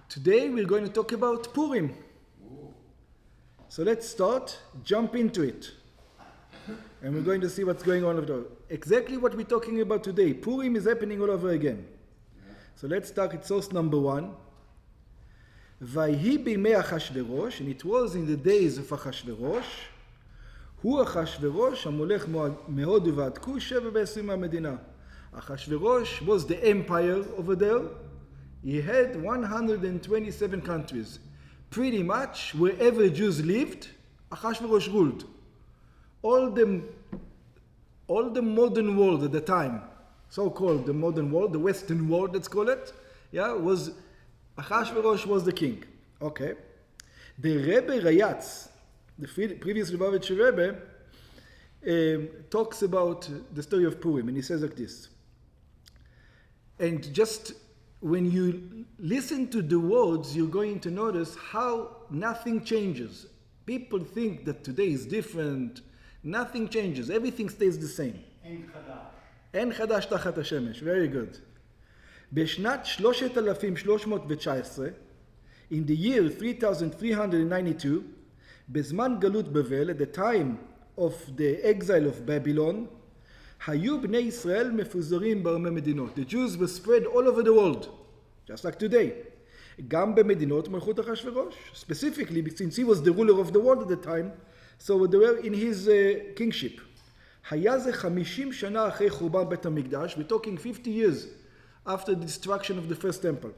Today we're going to talk about Purim. So let's jump into it. And we're going to see what's going on over there. Exactly what we're talking about today. Purim is happening all over again. So let's start at source number 1. Vayhi b'mei Achashverosh, and it was in the days of Achashverosh, hu Achashverosh המולך מהודו ועד כוש 27 מהמדינה. Achashverosh was the empire over there. He had 127 countries. Pretty much wherever Jews lived, Achashverosh ruled. All the modern world at the time, so-called the modern world, the Western world, let's call it, was Achashverosh was the king. Okay. The Rebbe Rayatz, the previous Lubavitcher Rebbe, talks about the story of Purim, and he says like this. And just when you listen to the words, you're going to notice how nothing changes. People think that today is different. Nothing changes. Everything stays the same. אין חדש תחת השמש. Very good. בשנת 3319, in the year 3392, בזמן גלות בבל, at the time of the exile of Babylon, היו בני ישראל מפוזרים בהרבה מדינות. The Jews were spread all over the world, just like today. גם במדינות מלכות אחשוורוש. Specifically, since he was the ruler of the world at the time, so they were in his kingship. היה זה 50 שנה אחרי חורבן בית המקדש. We're talking 50 years after the destruction of the first temple.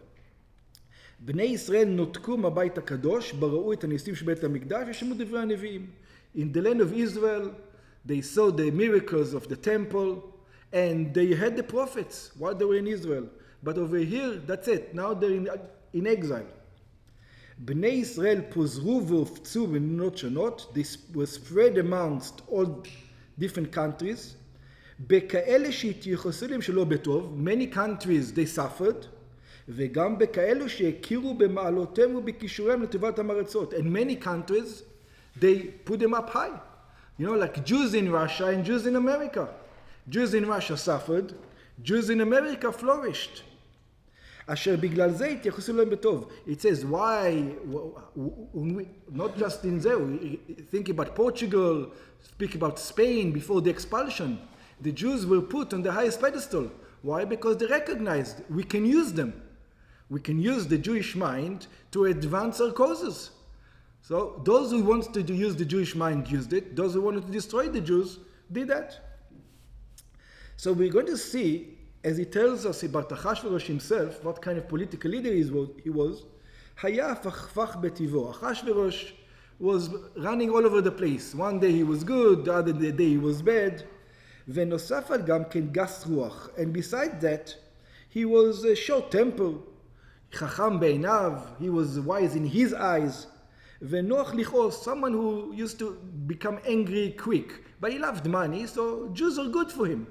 בני ישראל נותקו מהבית הקדוש, בראו את הניסים של בית המקדש, ושמעו דברי הנביאים. In the land of Israel, they saw the miracles of the temple, and they had the prophets while they were in Israel. But over here, that's it. Now they're in exile. בני ישראל פוזרו והופצו במדינות שונות. They were spread amongst all different countries. בכאלה שהתייחסו להם שלא בטוב, many countries they suffered, וגם בכאלו שהכירו במעלותיהם ובכישוריהם לטובת המרצות. And many countries, they put them up high. You know, like Jews in Russia and Jews in America. Jews in Russia suffered, Jews in America flourished. אשר בגלל זה התייחסו להם בטוב. It says, why, not just in there, we think about Portugal, speak about Spain before the expulsion. The Jews were put on the highest pedestal. Why? Because they recognized we can use them. We can use the Jewish mind to advance our causes. So those who wanted to use the Jewish mind used it. Those who wanted to destroy the Jews did that. So we're going to see, as he tells us about Achashverosh himself, what kind of political leader he was. היה הפכפך בטבעו. Achashverosh was running all over the place. One day he was good, the other day he was bad. ונוסף על גם כן גס רוח. And besides that, he was short-tempered. חכם בעיניו, he was wise in his eyes. ונוח לכעוס, someone who used to become angry quick. But he loved money, so Jews are good for him.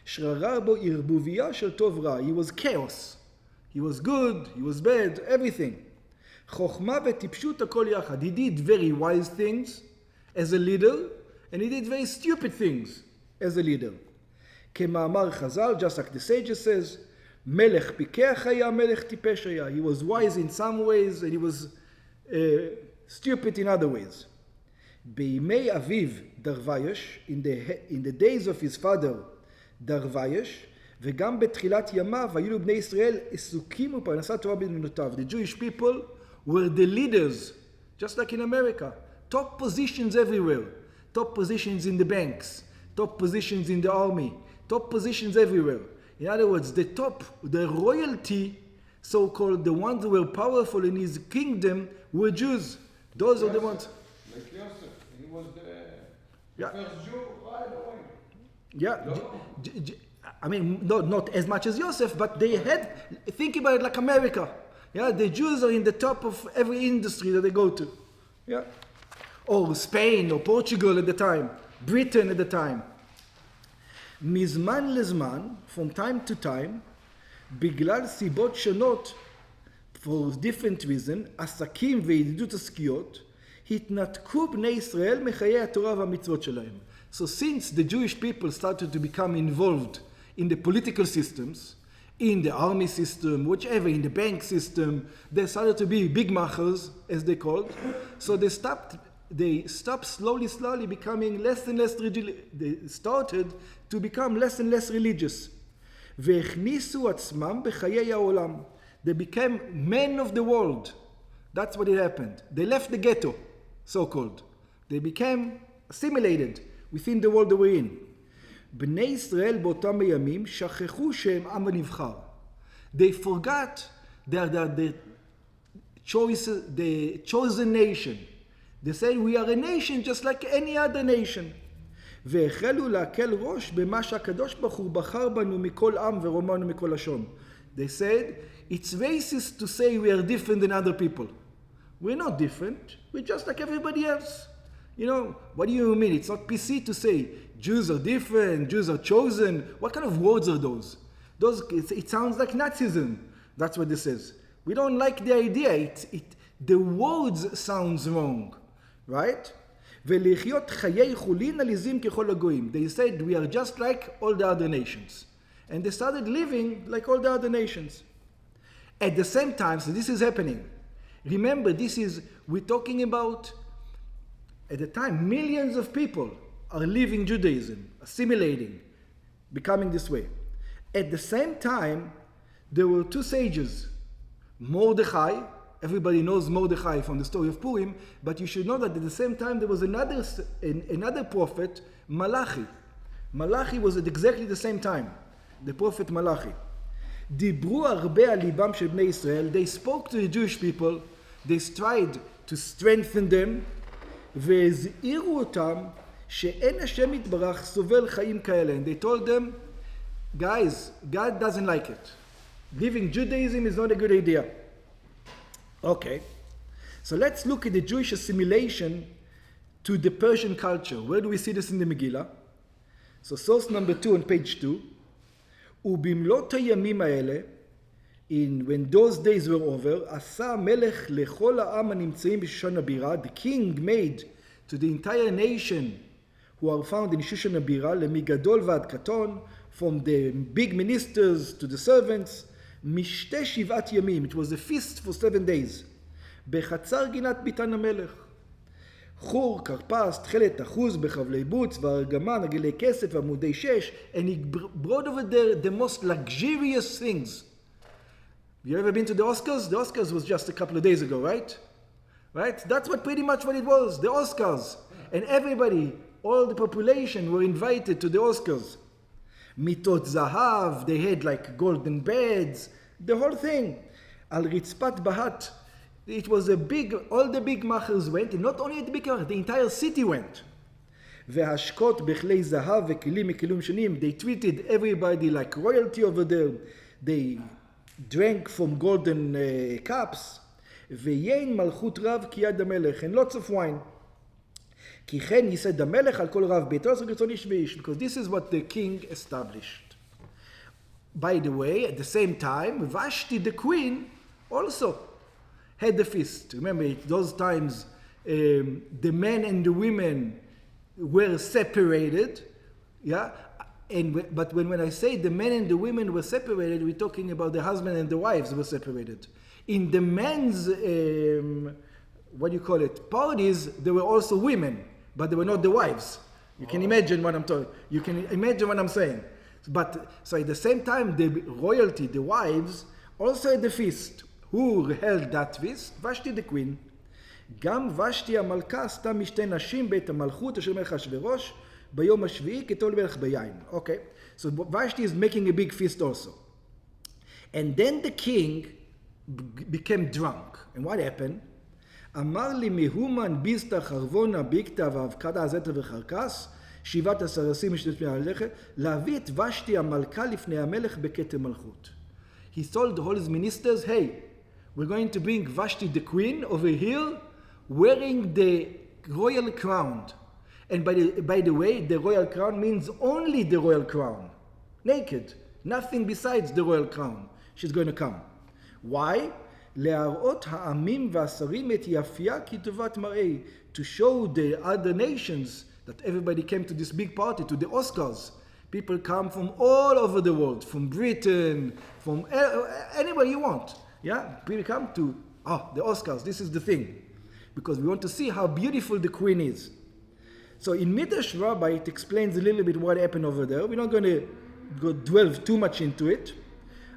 שררה בו ערבוביה של טוב רע. He was chaos. He was good, he was bad, everything. חוכמה וטיפשות הכל יחד. He did very wise things as a leader, and he did very stupid things as a leader. כמאמר חז"ל, just like the sages says, מלך פיקח היה, מלך טיפש היה. He was wise in some ways, and he was stupid in other ways. בימי אביו דרוויש, in the days of his father דרוויש, וגם בתחילת ימיו היו בני ישראל עסוקים ופרנסת תורה במדינותיו. The Jewish people were the leaders, just like in America. Top positions everywhere. Top positions in the banks. Top positions in the army. Top positions everywhere. In other words, the royalty, so-called, the ones who were powerful in his kingdom were Jews. Those are the ones. Like Yosef, he was the first Jew right away. Yeah, I mean, not as much as Yosef, but they had, think about it like America. Yeah, the Jews are in the top of every industry that they go to. Yeah, or Spain or Portugal at the time, Britain at the time. מזמן לזמן, from time to time, בגלל סיבות שונות, for different reasons, עסקים וידידות עסקיות, התנתקו בני ישראל מחיי התורה והמצוות שלהם. So since the Jewish people started to become involved in the political systems, in the army system, whichever, in the bank system. They started to be big machers, as they called. So they stopped slowly becoming less and less religious. They started to become less and less religious. והכניסו עצמם בחיי העולם. They became men of the world. That's what it happened. They left the ghetto, so-called. They became assimilated within the world they were in. בני ישראל באותם הימים שכחו שהם עם הנבחר. They forgot they are the chosen nation. They said, we are a nation just like any other nation. והחלו להקל ראש במה שהקדוש ברוך הוא בחר בנו מכל עם ורומנו מכל לשון. They said, it's racist to say we are different than other people. We're not different. We're just like everybody else. You know, what do you mean? It's not PC to say Jews are different, Jews are chosen. What kind of words are those? It sounds like Nazism. That's what this says. We don't like the idea. The words sounds wrong, right? ולחיות חיי חולין עליזים ככל הגויים. They said we are just like all the other nations. And they started living like all the other nations. At the same time, so this is happening. Remember, we're talking about, at the time, millions of people are leaving Judaism, assimilating, becoming this way. At the same time, there were two sages, Mordechai. Everybody knows Mordechai from the story of Purim, but you should know that at the same time there was another prophet, Malachi. Malachi was at exactly the same time, the prophet Malachi. דיברו הרבה על ליבם של בני ישראל. They spoke to the Jewish people. They tried to strengthen them, והזהירו אותם שאין השם יתברך סובל חיים כאלה. And they told them, guys, God doesn't like it. Living Judaism is not a good idea. Okay, so let's look at the Jewish assimilation to the Persian culture. Where do we see this in the Megillah? So source number 2 on page 2. ובמלאת הימים האלה, when those days were over, עשה המלך לכל העם הנמצאים בשושן הבירה, the king made to the entire nation who are found in שושן הבירה, למגדול ועד קטון, from the big ministers to the servants, משתה שבעת ימים. It was a feast for 7 days. בחצר גינת ביתן המלך. חור, כרפס, תכלת, אחוז, בחבלי בוץ, וארגמן, עגלי כסף, עמודי שש, and he brought over there the most luxurious things. You ever been to the Oscars? The Oscars was just a couple of days ago, right? Right? That's pretty much what it was, the Oscars. And everybody, all the population were invited to the Oscars. מיטות זהב, they had like golden beds, the whole thing. על רצפת בהת, it was all the big machers went, and not only the big machers, the entire city went. והשקות בכלי זהב וכלים מכלים שונים, they treated everybody like royalty over there. They drank from golden cups. ויין מלכות רב כיד המלך, and lots of wine. כי כן ייסד המלך על כל רב ביתו, because this is what the king established. By the way, at the same time, Vashti the queen also had the feast. Remember, at those times, the men and the women were separated. Yeah, but when I say the men and the women were separated, we're talking about the husband and the wives were separated. In the men's, parties, there were also women, but they were not the wives. You can imagine what I'm talking. You can imagine what I'm saying. But so at the same time, the royalty, the wives, also had the feast. Who held that feast? Vashti the queen. גם ושתי המלכה עשתה משתי נשים בית המלכות אשר מלך אחשוורוש ביום השביעי כתול מלך ביין. Okay, so Vashti is making a big feast also. And then the king became drunk. And what happened? אמר לי מהומן ביסטה חרבונה ביקטה ואבקדה זטה וחרקס 17 ארסים משתת מהלכת להביא את ושתי המלכה לפני המלך בכתר מלכות. He told all his ministers, hey, we're going to bring Vashti the queen over here wearing the royal crown. And by the way, the royal crown means only the royal crown. Naked. Nothing besides the royal crown. She's going to come. Why? להראות העמים והשרים את יפייה כטובת מראה. To show the other nations that everybody came to this big party, to the Oscars, People come from all over the world, from Britain, from anywhere you want. Yeah, people come to, the Oscars, this is the thing. Because we want to see how beautiful the queen is. So in Midrash Rabbi, it explains a little bit what happened over there. We're not going to delve too much into it.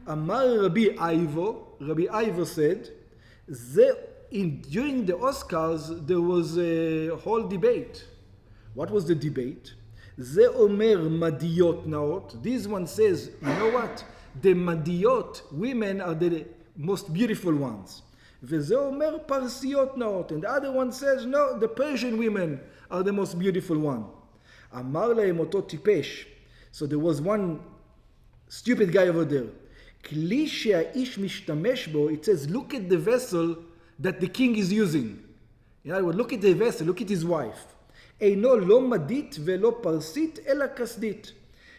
Amar Rabbi Ivri said, during the Oscars, there was a whole debate. What was the debate? Ze omer madiyot naot. This one says, you know what? The madiyot women are the most beautiful ones. Veze omer parsiyot naot. And the other one says, no, the Persian women are the most beautiful one. Amar lahem oto tipesh. So there was one stupid guy over there. Kli she'aish mishtamesh bo. It says, look at the vessel that the king is using. In other words, look at the vessel, look at his wife. Eino lo madit velo parsit ela kasdit.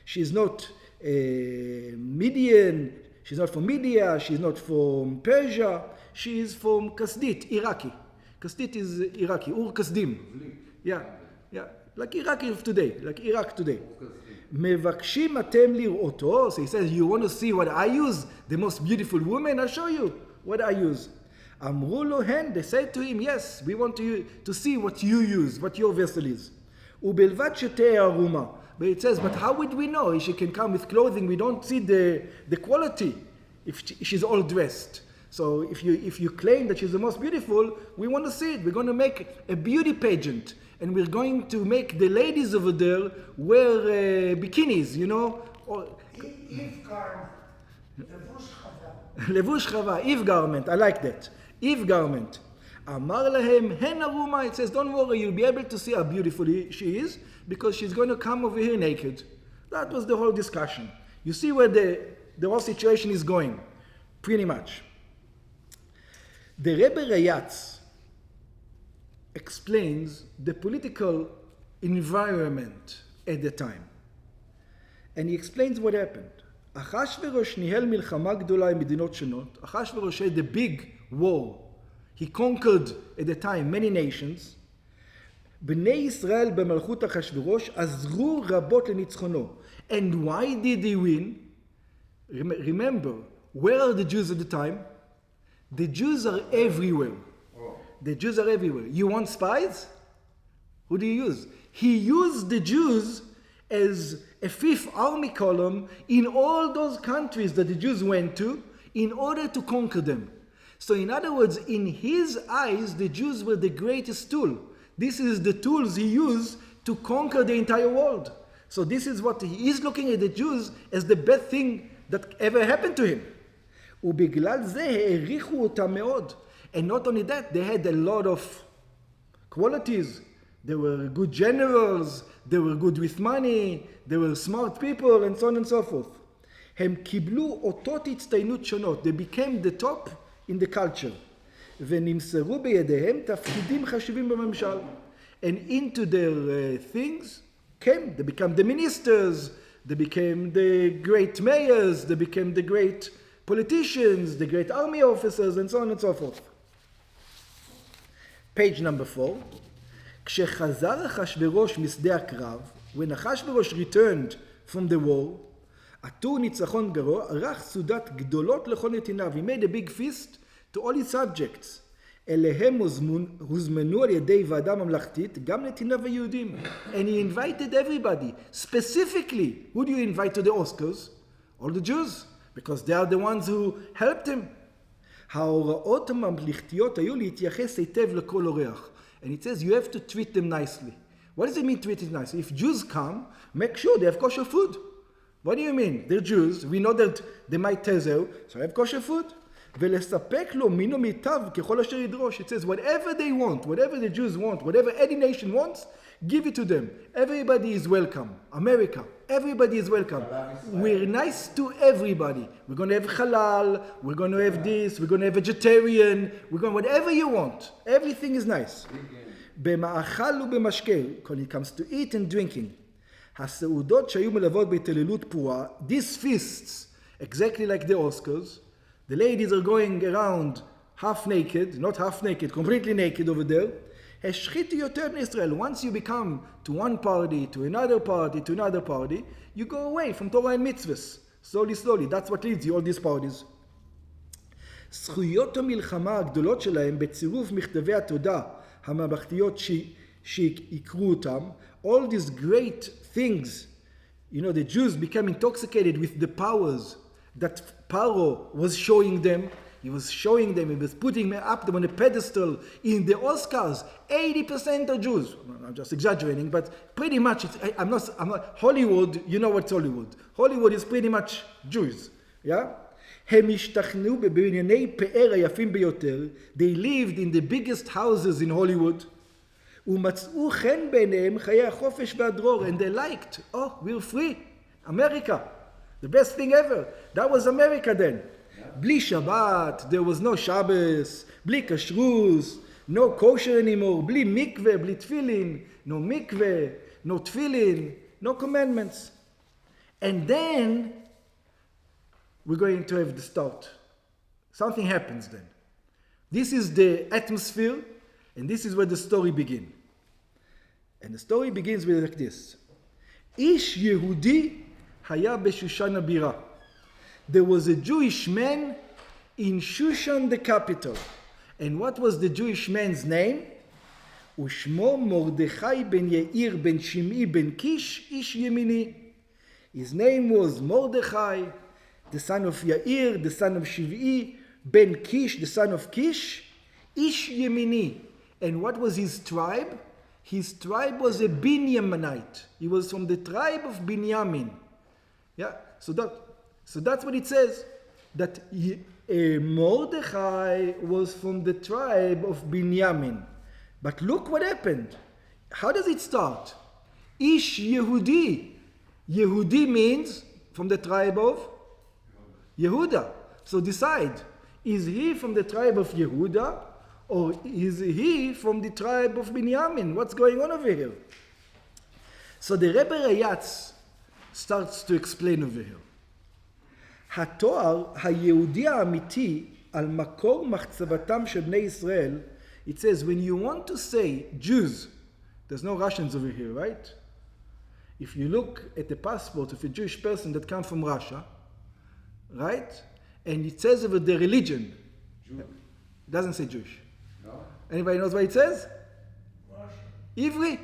She's not Median, she's not from Media, she's not from Persia, she is from Kasdit, Iraqi. Kasdit is Iraqi, Ur Kasdim. Yeah, like Iraqi of today, like Iraq today. Mevakshim atem lir'oto. So he says, you want to see what I use? The most beautiful woman? I'll show you what I use. Amru lo hen, they said to him, yes, we want to see what you use, what your vessel is. Ubelvat shetei aruma. But it says, but how would we know if she can come with clothing? We don't see the quality if she's all dressed. So if you claim that she's the most beautiful, we want to see it. We're going to make a beauty pageant. And we're going to make the ladies over there wear bikinis, you know. Levush chava, Eve garment. I like that. Eve garment. Amar lahem hen aruma. It says, don't worry, you'll be able to see how beautiful she is because she's going to come over here naked. That was the whole discussion. You see where the whole situation is going, pretty much. The Rebbe Rayatz explains the political environment at the time. And he explains what happened. Achashverosh nihel milchama gdola in medinot shonot. Achashverosh had a big war. He conquered at the time many nations. Bnei Yisrael b'malchut Achashverosh azru rabot lenitzchono. And why did he win? Remember, where are the Jews at the time? The Jews are everywhere. The Jews are everywhere. You want spies? Who do you use? He used the Jews as a fifth army column in all those countries that the Jews went to in order to conquer them. So in other words, in his eyes, the Jews were the greatest tool. This is the tools he used to conquer the entire world. So this is what he is looking at the Jews as the best thing that ever happened to him. ובגלל זה העריכו אותם מאוד. And not only that, they had a lot of qualities. They were good generals, they were good with money, they were smart people, and so on and so forth. הם קיבלו אותות הצטיינות שונות. They became the top in the culture. ונמסרו בידיהם תפקידים חשובים בממשל. And into their things came, they became the ministers, they became the great mayors, they became the great politicians, the great army officers, and so on and so forth. Page number 4. כשחזר אחשוורוש משדה הקרב, when אחשוורוש returned from the war, עטור ניצחון גרוע, ערך סעודת גדולות לכל נתיניו. He made a big feast to all his subjects. אליהם הוזמנו על ידי ועדה ממלכתית, גם נתיניו היהודים. And he invited everybody. Specifically, who do you invite to the Oscars? All the Jews. Because they are the ones who helped him. ההוראות הממלכתיות היו להתייחס היטב לכל אורח. And it says you have to treat them nicely. What does it mean treat them nicely? If Jews come, make sure they have kosher food. What do you mean? They're Jews. We know that they might tezel, so have kosher food. ולספק לו מינו מיטב ככל אשר ידרוש. It says whatever they want, whatever the Jews want, whatever any nation wants, give it to them. Everybody is welcome. America, everybody is welcome. We're nice to everybody. We're going to have halal, we're going to have this, we're going to have vegetarian, we're going to whatever you want. Everything is nice. במאכל ובמשקה, when it comes to eat and drinking. הסעודות שהיו מלוות בהתעללות פרועה, these feasts, exactly like the Oscars, the ladies are going around half naked, not half naked, completely naked over there, השחיתו יותר מישראל. Once you become to one party, to another party, to another party, you go away from Torah and mitzvahs. Slowly. That's what leads you, all these parties. זכויות המלחמה הגדולות שלהם בצירוף מכתבי התודה הממלכתיות שיקרו אותם, all these great things, the Jews became intoxicated with the powers that Paro was showing them. He was putting them up on a pedestal in the Oscars. 80% are Jews. I'm just exaggerating, but pretty much, I'm not, Hollywood, you know what's Hollywood. Hollywood is pretty much Jews. Yeah? הם השתכנו בבנייני פאר היפים ביותר. They lived in the biggest houses in Hollywood. ומצאו חן בעיניהם חיי החופש והדרור. And they liked, we're free. America. The best thing ever. That was America then. בלי שבת, there was no Shabbos, בלי כשרות, no kosher anymore, בלי מקווה, בלי תפילין, no מקווה, no תפילין, no commandments. And then we're going to have the start. Something happens then. This is the atmosphere, and this is where the story begins. And the story begins with like this. איש יהודי היה בשושן הבירה. There was a Jewish man in Shushan, the capital. And what was the Jewish man's name? ושמו מרדכי ben Yair ben Shim'i ben Kish, ish Yemini. His name was Mordechai, the son of Yair, the son of Shiv'i, ben Kish, the son of Kish, ish Yemini. And what was his tribe? His tribe was a Binyaminite. He was from the tribe of Binyamin. Yeah, so that's what it says, that Mordechai was from the tribe of Binyamin. But look what happened. How does it start? Ish Yehudi. Yehudi means from the tribe of Yehuda. So decide, is he from the tribe of Yehuda or is he from the tribe of Binyamin? What's going on over here? So the Rebbe Rayatz starts to explain over here. התואר היהודי האמיתי על מקור מחצבתם של בני ישראל, it says, when you want to say Jews, there's no Russians over here, right? If you look at the passport of a Jewish person that comes from Russia, right? And it says over the religion. Jew. It doesn't say Jewish. No. Anybody knows what it says? Russia. Ivri.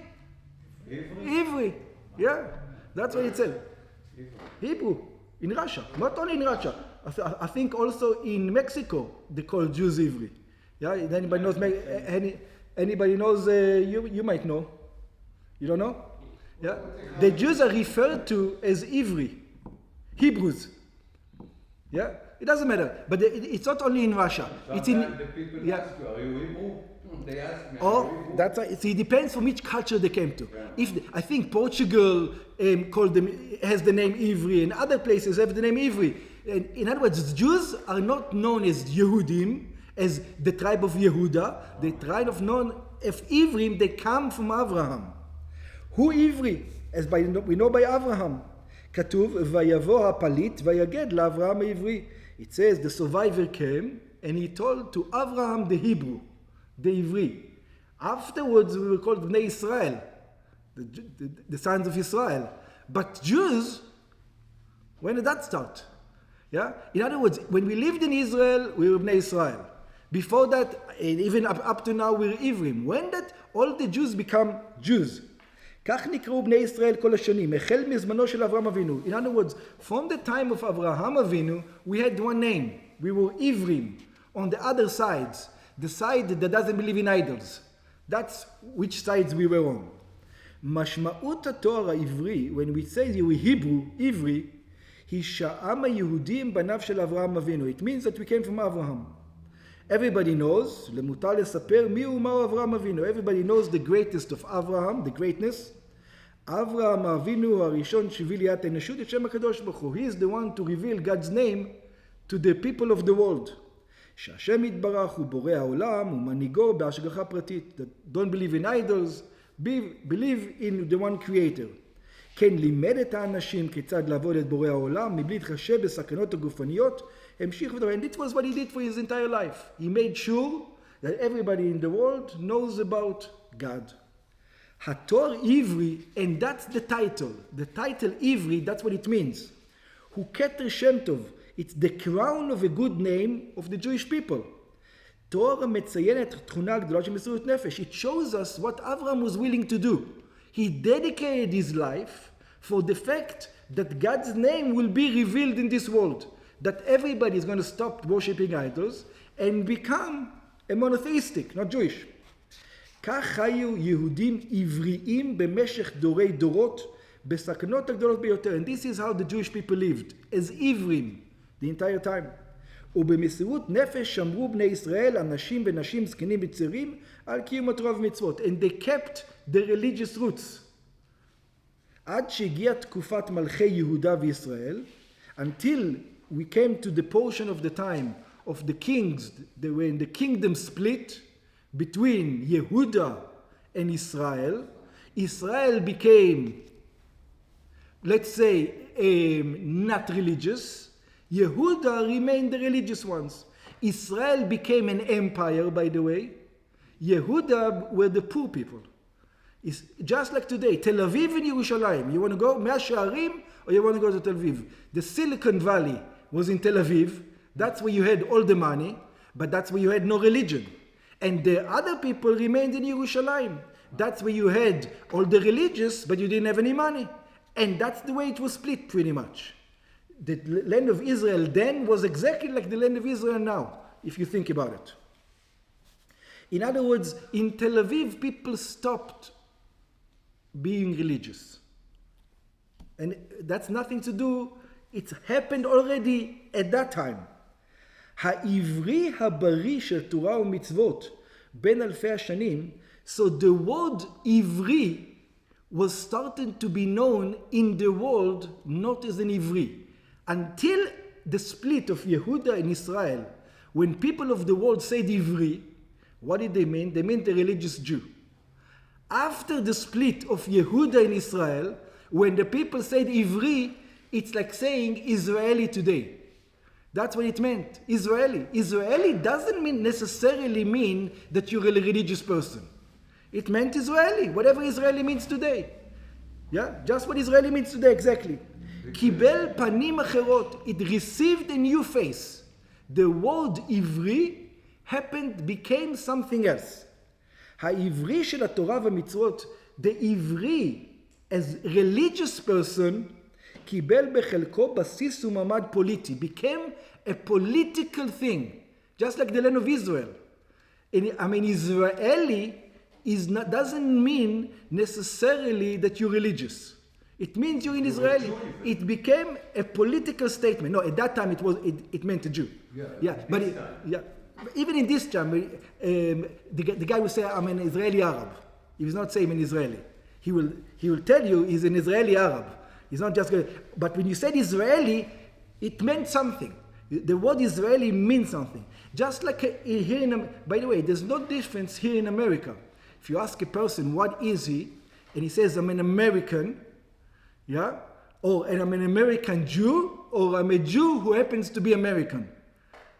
Ivri. Yeah, that's what it says. Hebrew. In Russia, not only in Russia, I think also in Mexico they call Jews Ivri. Yeah, anybody knows? Anybody knows? You might know. You don't know? Yeah, the Jews are referred to as Ivri, Hebrews. Yeah, it doesn't matter. But it's not only in Russia. It's in. The people ask you, are you Hebrew? They ask me. That's right. So it depends from which culture they came to. Yeah. I think Portugal has the name Ivri, and other places have the name Ivri. In other words, Jews are not known as Yehudim, as the tribe of Yehuda. The tribe of known of Ivrim, they come from Abraham. Who Ivri? As we know by Abraham. כתוב, ויבוא הפליט ויגד לאברהם העברי. It says the survivor came and he told to Abraham the Hebrew, the Ivri. Afterwards we were called Bnei Israel, the sons of Israel. But Jews, when did that start? Yeah? In other words, when we lived in Israel, we were Bnei Israel. Before that, even up to now, we're Ivrim. When did all the Jews become Jews? כך נקראו בני ישראל כל השנים, החל מזמנו של אברהם אבינו. In other words, from the time of Abraham Avinu, we had one name. We were Ivrim. On the other sides, the side that doesn't believe in idols. That's which sides we were on. משמעות התואר העברי, when we say you were Hebrew, Ivri, היא שהעם היהודי הם בניו של אברהם אבינו. It means that we came from Abraham. Everybody knows, למותר לספר מי ומהו אברהם אבינו. Everybody knows the greatest of Abraham, the greatness. אברהם אבינו הראשון שהביא ליאת האנושות את שם הקדוש ברוך הוא. He is the one to reveal God's name to the people of the world. שהשם יתברך הוא בורא העולם ומנהיגו בהשגחה פרטית. That don't believe in idols, believe in the one creator. כן לימד את האנשים כיצד לעבוד את בורא העולם מבלי להתחשב בסכנות הגופניות. המשיך ודבר. And it was what he did for his entire life. He made sure that everybody in the world knows about God. Hator Ivri, and that's the title. The title Ivri, that's what it means. Hu Keter Shem Tov, it's the crown of a good name of the Jewish people. Torah מציינת תכונה גדולה של מסירות נפש. It shows us what Avraham was willing to do. He dedicated his life for the fact that God's name will be revealed in this world. That everybody is going to stop worshipping idols and become a monotheistic, not Jewish. כך חיו יהודים עבריים במשך דורי דורות בסכנות הגדולות ביותר. And this is how the Jewish people lived, as עברים, the entire time. ובמסירות נפש שמרו בני ישראל, אנשים ונשים, זקנים וצעירים, על קיום התורה ומצוות. And they kept the religious roots. עד שהגיעה תקופת מלכי יהודה וישראל, until we came to the portion of the time of the kings, when the kingdom split between Yehuda and Israel. Israel became, let's say, not religious. Yehuda remained the religious ones. Israel became an empire, by the way. Yehuda were the poor people. It's just like today, Tel Aviv and Yerushalayim. You want to go Mea Shearim or you want to go to Tel Aviv? The Silicon Valley was in Tel Aviv. That's where you had all the money, but that's where you had no religion. And the other people remained in Yerushalayim. That's where you had all the religious, but you didn't have any money. And that's the way it was split pretty much. The land of Israel then was exactly like the land of Israel now, if you think about it. In other words, in Tel Aviv, people stopped being religious. And that's nothing to do, it happened already at that time. העברי הבריא של תורה ומצוות בין אלפי השנים, so the word Ivri was starting to be known in the world not as an Ivri. Until the split of Yehuda and Israel, when people of the world said Ivri, what did they mean? They meant a religious Jew. After the split of Yehuda and Israel, when the people said Ivri, it's like saying Israeli today. That's what it meant, Israeli. Israeli doesn't necessarily mean that you're a religious person. It meant Israeli, whatever Israeli means today. Yeah, just what Israeli means today, exactly. קיבל פנים אחרות, it received a new face. The word עברי became something else. העברי של התורה והמצוות, the עברי as religious person, קיבל בחלקו בסיס ומעמד פוליטי, became a political thing, just like the land of Israel. I mean, Israeli doesn't mean necessarily that you're religious. It means you're in Israeli. It became a political statement. No, at that time it meant a Jew. Yeah, but even in this time, the guy will say, I'm an Israeli Arab. He will not say I'm an Israeli. He will tell you he's an Israeli Arab. He's not just going. But when you said Israeli, it meant something. The word Israeli means something. Just like here by the way, there's no difference here in America. If you ask a person, what is he? And he says, I'm an American, yeah? And I'm an American Jew, or I'm a Jew who happens to be American.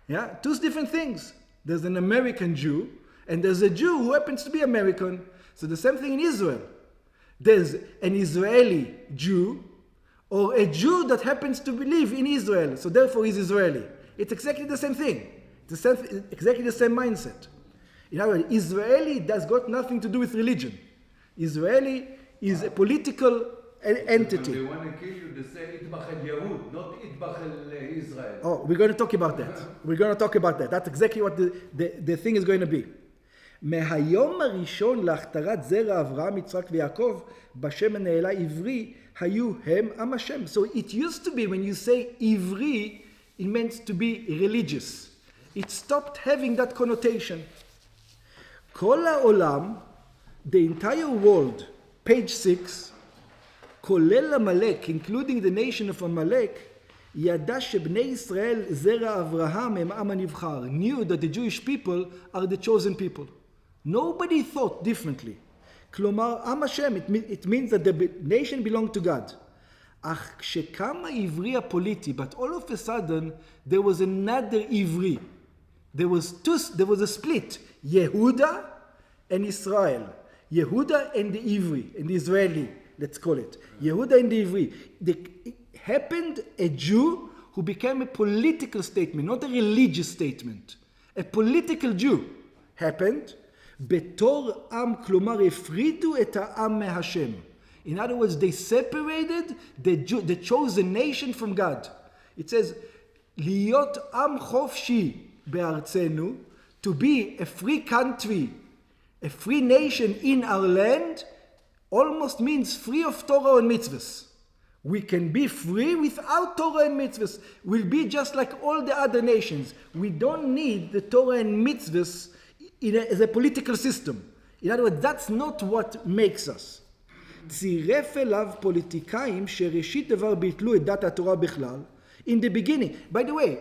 Yeah? Two different things. There's an American Jew, and there's a Jew who happens to be American. So the same thing in Israel. There's an Israeli Jew, or a Jew that happens to live in Israel, so therefore he's Israeli. It's exactly the same thing. It's exactly the same mindset. In other words, Israeli has got nothing to do with religion. Israeli is a political entity. They want to kill you, they say Itbach el Yahud, not Itbach el Israel. Oh, we're going to talk about that. That's exactly what the thing is going to be. מהיום הראשון להכתרת זרע אברהם, יצחק ויעקב בשם הנעלה עברי, היו הם עם השם. So it used to be, when you say עברי, it meant to be religious. It stopped having that connotation. כל העולם, the entire world, page 6, כולל עמלק, including the nation of עמלק, ידע שבני ישראל זרע אברהם הם עם הנבחר, knew that the Jewish people are the chosen people. Nobody thought differently. כלומר, עם השם, it means that the nation belonged to God. אך כשקם העברי הפוליטי, but all of a sudden, there was another עברי. There was a split, Yehuda and Israel. Yehuda and the Ivri, and the Israeli, let's call it. Yehuda and the Ivri. It happened a Jew who became a political statement, not a religious statement. A political Jew happened. בתור עם, כלומר, הפרידו את העם מהשם. In other words, they separated the chosen nation from God. It says, להיות עם חופשי בארצנו, to be a free country, a free nation in our land, almost means free of Torah and mitzvahs. We can be free without Torah and mitzvahs. We'll be just like all the other nations. We don't need the Torah and mitzvahs as a political system. In other words, that's not what makes us. צירף אליו פוליטיקאים שראשית דבר ביטלו את דת התורה בכלל. In the beginning, by the way,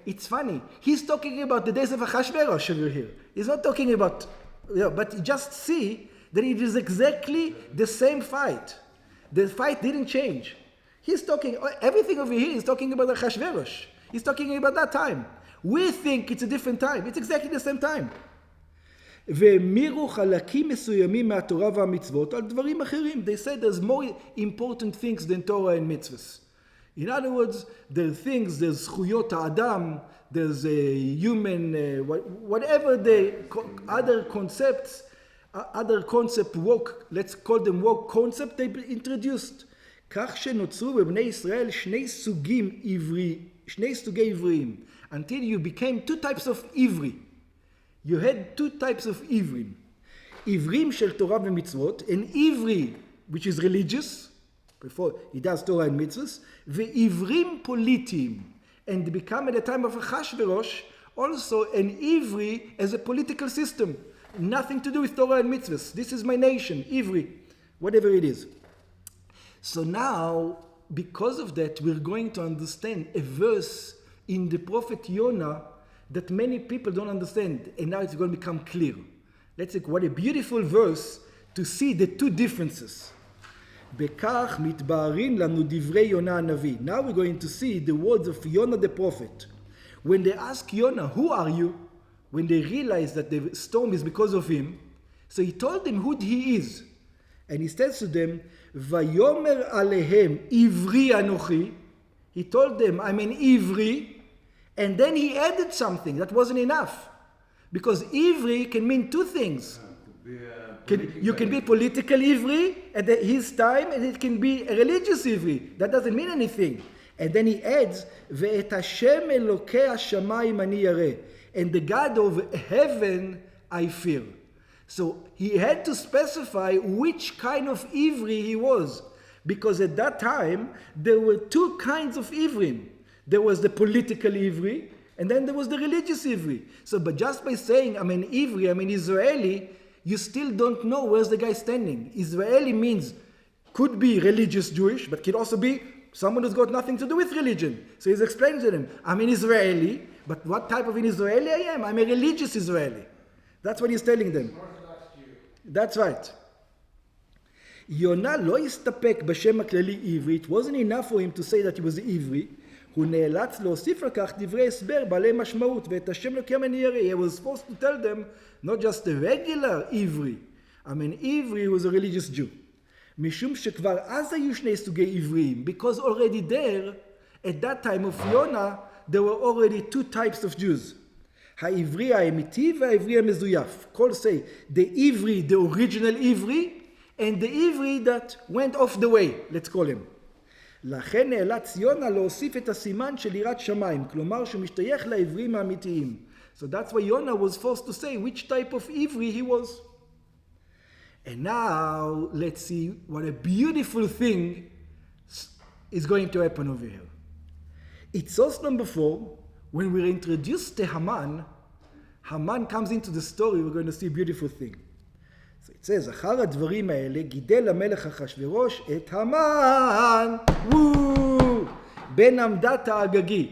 it's funny, he's talking about the days of Achashverosh over here. He's not talking about, but just see that it is exactly the same fight. The fight didn't change. He's talking, everything over here is talking about Achashverosh. He's talking about that time. We think it's a different time. It's exactly the same time. והמירו חלקים מסוימים מהתורה והמצוות על דברים אחרים. They said there's more important things than Torah and mitzvahs. In other words, there are things, there's זכויות האדם, there's a human, whatever the other concepts, woke, let's call them woke concept, they introduced. כך שנוצרו בבני ישראל שני סוגי עבריים. Until you became two types of Ivri. You had two types of Ivrim. Ivrim shel Torah v'mitzvot, and Ivri, which is religious, before he does Torah and mitzvahs, ve'ivrim politim, and become at the time of Achashverosh also an Ivri as a political system. Nothing to do with Torah and mitzvahs. This is my nation, Ivri, whatever it is. So now, because of that, we're going to understand a verse in the prophet Yonah that many people don't understand, and now it's going to become clear. Let's look, what a beautiful verse to see the two differences. בכך מתבהרים לנו דברי יונה הנביא. Now we're going to see the words of Yonah the prophet. When they ask Yonah, who are you? When they realize that the storm is because of him, so he told them who he is. And he says to them, ויאמר עליהם עברי אנוכי. He told them, I'm an Ivri. And then he added something that wasn't enough. Because Ivri can mean two things. You can be political Ivri at his time, and it can be a religious Ivri. That doesn't mean anything. And then he adds, ואת השם אלוקי השמיים אני ירא. And the God of heaven I fear. So he had to specify which kind of Ivri he was. Because at that time, there were two kinds of Ivrim. There was the political Ivri, and then there was the religious Ivri. So, but just by saying, I'm an Ivri, I'm an Israeli, you still don't know where's the guy standing. Israeli means, could be religious Jewish, but could also be someone who's got nothing to do with religion. So he's explaining to them, I'm an Israeli, but what type of an Israeli I am? I'm a religious Israeli. That's what he's telling them. That's right. יונה לא הסתפק בשם הכללי עברי. It wasn't enough for him to say that he was עברי. הוא נאלץ להוסיף על כך דברי הסבר בעלי משמעות, ואת השם אלוקים אני ירא. He was supposed to tell them not just a regular עברי. I mean, עברי was a religious Jew. משום שכבר אז היו שני סוגי עבריים. Because already there, at that time of יונה, there were already two types of Jews. העברי האמיתי והעברי המזויף. Call say, the עברי, the original עברי, and the עברי that went off the way, let's call him. לכן נאלץ יונה להוסיף את הסימן של יראת שמיים, כלומר שמשתייך לעברים האמיתיים. So that's why Yonah was forced to say which type of Ivri he was. And now let's see what a beautiful thing is going to happen over here. It's source number 4. When we're introduced to Haman, Haman comes into the story, we're going to see a beautiful thing. So it says, אחר הדברים האלה גידל המלך אחשוורוש את המן, בן עמדת האגגי.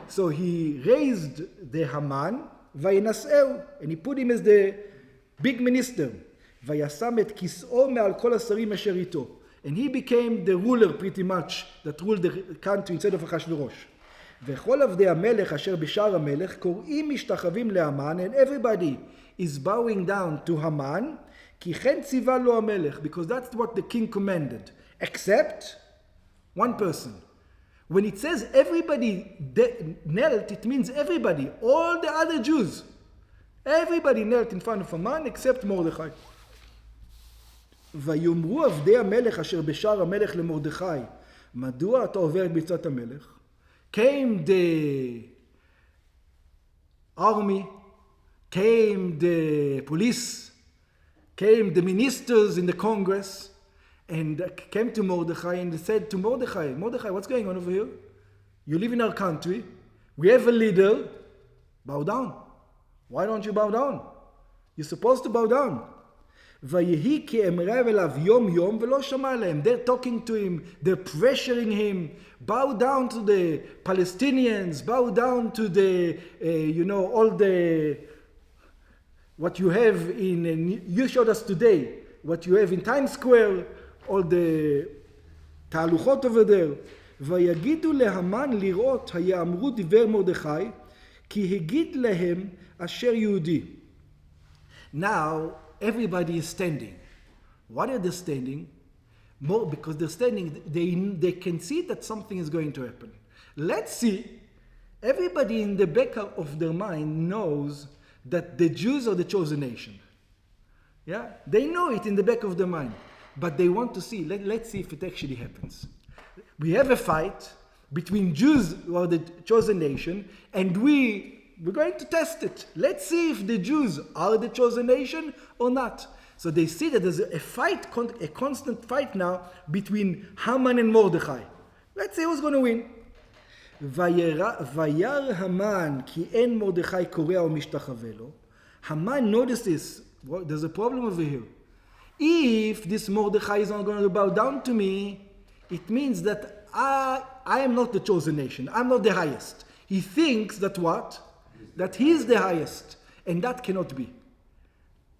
So he raised the Haman, וינשאהו, and he put him as the big minister. וישם את כיסאו מעל כל השרים אשר איתו. And he became the ruler pretty much that ruled the country instead of אחשוורוש. וכל עבדי המלך אשר בשער המלך קוראים משתחווים להמן, and everybody is bowing down to Haman, כי כן ציווה לו המלך, because that's what the king commanded, except one person. When it says everybody knelt, it means everybody, all the other Jews. Everybody knelt in front of Haman except Mordechai. ויאמרו עבדי המלך אשר בשער המלך למרדכי, מדוע אתה עובר את ביצת המלך? Came the army, came the police, came the ministers in the Congress, and came to Mordechai and said to Mordechai, Mordechai, what's going on over here? You live in our country, we have a leader, bow down. Why don't you bow down? You're supposed to bow down. ויהי כי אמרה אליו יום יום ולא שמע להם. They're talking to him, they're pressuring him. Bow down to the Palestinians, bow down to the, all the, what you have in, you showed us today, what you have in Times Square, all the תהלוכות over there. ויגידו להמן לראות היאמרו דבר מרדכי, כי הגיד להם אשר יהודי. Now, everybody is standing. Why are they standing? More because they're standing, they can see that something is going to happen. Let's see. Everybody in the back of their mind knows that the Jews are the chosen nation. Yeah? They know it in the back of their mind. But they want to see. Let's see if it actually happens. We have a fight between Jews who are the chosen nation, and we're going to test it. Let's see if the Jews are the chosen nation or not. So they see that there's a fight, a constant fight now between Haman and Mordechai. Let's see who's going to win. וירא המן כי אין מרדכי קורע ומשתחווה לו. Haman notices, there's a problem over here. If this Mordechai is not going to bow down to me, it means that I am not the chosen nation. I'm not the highest. He thinks that what? That he is the highest. And that cannot be.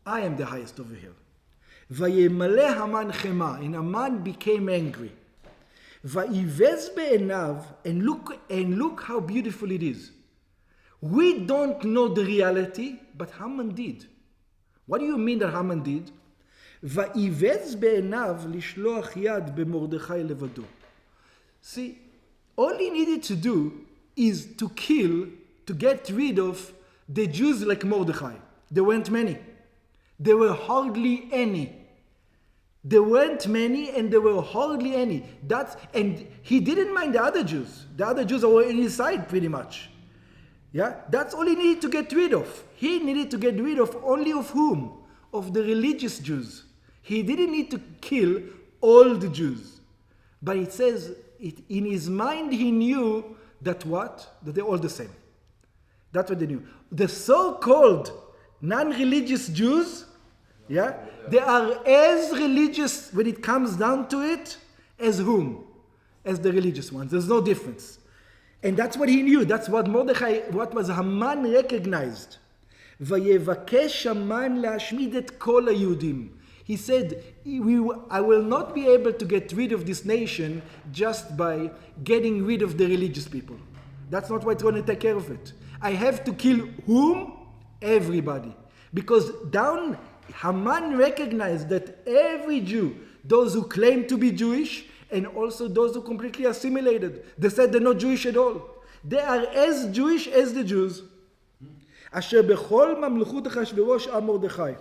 I am the highest over here. וימלא המן חמה, and Haman became angry. ויבז בעיניו, and look how beautiful it is. We don't know the reality, but Haman did. What do you mean that Haman did? ויבז בעיניו לשלוח יד במרדכי לבדו. See, all he needed to do is to kill, to get rid of the Jews like Mordechai. There weren't many. There were hardly any. There weren't many and there were hardly any. And he didn't mind the other Jews. The other Jews were on his side pretty much. Yeah? That's all he needed to get rid of. He needed to get rid of only of whom? Of the religious Jews. He didn't need to kill all the Jews. But it says, in his mind he knew that what? That they're all the same. That's what they knew. The so-called non-religious Jews, yeah, they are as religious when it comes down to it as whom? As the religious ones. There's no difference. And that's what he knew. That's what what was Haman recognized. ויבקש המן להשמיד את כל היהודים. He said, I will not be able to get rid of this nation just by getting rid of the religious people. That's not what's going to take care of it. I have to kill whom? Everybody. Because Haman recognized that every Jew, those who claim to be Jewish, and also those who completely assimilated, they said they're not Jewish at all. They are as Jewish as the Jews. אשר בכל ממלכות אחשוורוש עם מרדכי.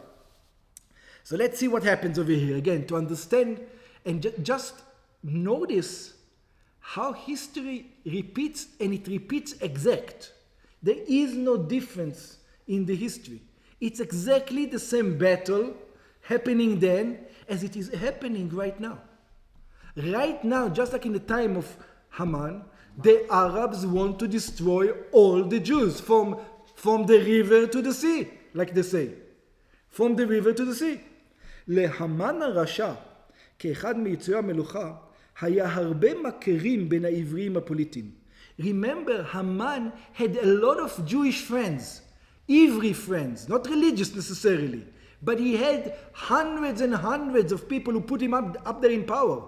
So let's see what happens over here again to understand and just notice how history repeats, and it repeats exact. There is no difference in the history. It's exactly the same battle happening then as it is happening right now. Right now, just like in the time of Haman, the Arabs want to destroy all the Jews from the river to the sea, like they say. From the river to the sea. להמן הרשע, כאחד מיצורי המלוכה, היה הרבה מכרים בין העבריים הפוליטיים. Remember, Haman had a lot of Jewish friends, Ivri friends, not religious necessarily, but he had hundreds and hundreds of people who put him up there in power.